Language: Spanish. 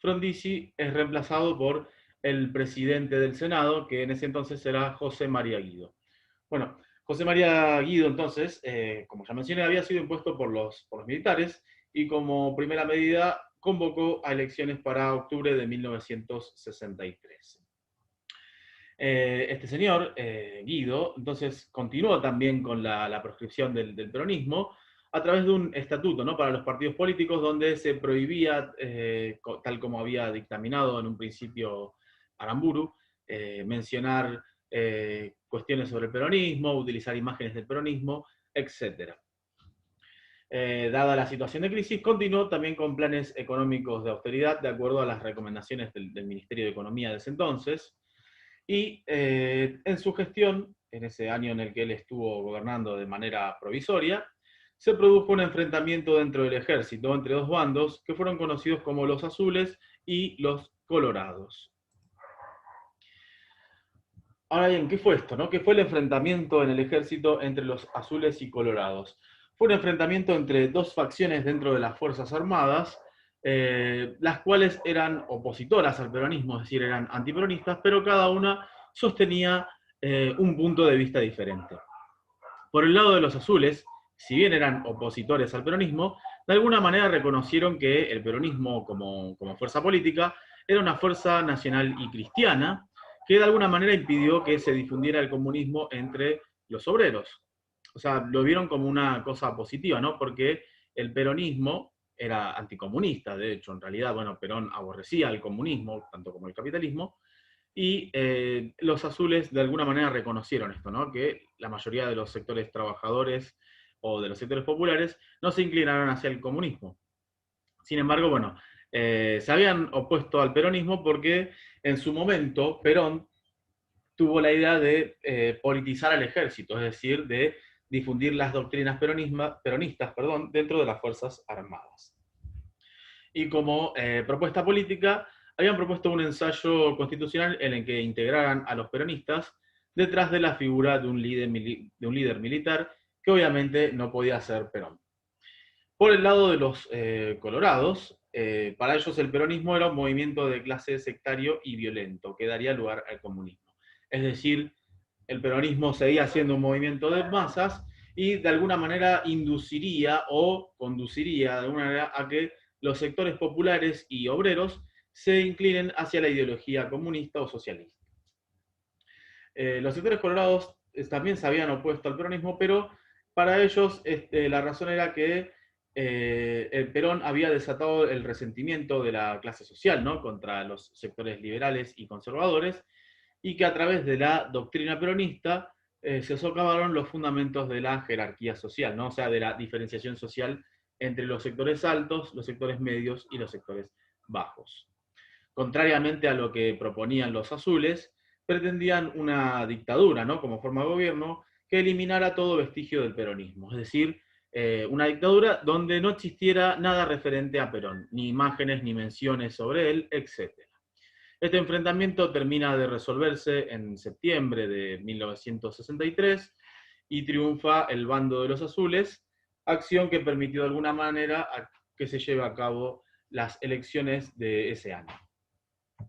Frondizi es reemplazado por el presidente del Senado, que en ese entonces era José María Guido. Bueno, José María Guido, entonces, como ya mencioné, había sido impuesto por los militares y como primera medida convocó a elecciones para octubre de 1963. Este señor, Guido, entonces continuó también con la proscripción del peronismo a través de un estatuto, ¿no?, para los partidos políticos donde se prohibía, tal como había dictaminado en un principio Aramburu, mencionar cuestiones sobre el peronismo, utilizar imágenes del peronismo, etc. Dada la situación de crisis, continuó también con planes económicos de austeridad de acuerdo a las recomendaciones del Ministerio de Economía de ese entonces. Y en su gestión, en ese año en el que él estuvo gobernando de manera provisoria, se produjo un enfrentamiento dentro del ejército entre dos bandos que fueron conocidos como los azules y los colorados. Ahora bien, ¿qué fue esto, no? ¿Qué fue el enfrentamiento en el ejército entre los azules y colorados? Fue un enfrentamiento entre dos facciones dentro de las Fuerzas Armadas, las cuales eran opositoras al peronismo, es decir, eran antiperonistas, pero cada una sostenía un punto de vista diferente. Por el lado de los azules, si bien eran opositores al peronismo, de alguna manera reconocieron que el peronismo como fuerza política era una fuerza nacional y cristiana, que de alguna manera impidió que se difundiera el comunismo entre los obreros. O sea, lo vieron como una cosa positiva, ¿no? Porque el peronismo era anticomunista, de hecho, en realidad, bueno, Perón aborrecía el comunismo, tanto como el capitalismo, y los azules de alguna manera reconocieron esto, ¿no? Que la mayoría de los sectores trabajadores o de los sectores populares no se inclinaron hacia el comunismo. Sin embargo, bueno, se habían opuesto al peronismo porque en su momento Perón tuvo la idea de politizar al ejército, es decir, de difundir las doctrinas peronistas, dentro de las Fuerzas Armadas. Y como propuesta política, habían propuesto un ensayo constitucional en el que integraran a los peronistas detrás de la figura de un líder militar que obviamente no podía ser Perón. Por el lado de los colorados, para ellos el peronismo era un movimiento de clase sectario y violento que daría lugar al comunismo. Es decir, el peronismo seguía siendo un movimiento de masas y de alguna manera induciría o conduciría de alguna manera a que los sectores populares y obreros se inclinen hacia la ideología comunista o socialista. Los sectores colorados también se habían opuesto al peronismo, pero para ellos la razón era que el Perón había desatado el resentimiento de la clase social, ¿no?, contra los sectores liberales y conservadores, y que a través de la doctrina peronista se socavaron los fundamentos de la jerarquía social, ¿no? O sea, de la diferenciación social entre los sectores altos, los sectores medios y los sectores bajos. Contrariamente a lo que proponían los azules, pretendían una dictadura, ¿no?, como forma de gobierno que eliminara todo vestigio del peronismo, es decir, una dictadura donde no existiera nada referente a Perón, ni imágenes ni menciones sobre él, etc. Este enfrentamiento termina de resolverse en septiembre de 1963 y triunfa el bando de los azules, acción que permitió de alguna manera que se lleve a cabo las elecciones de ese año.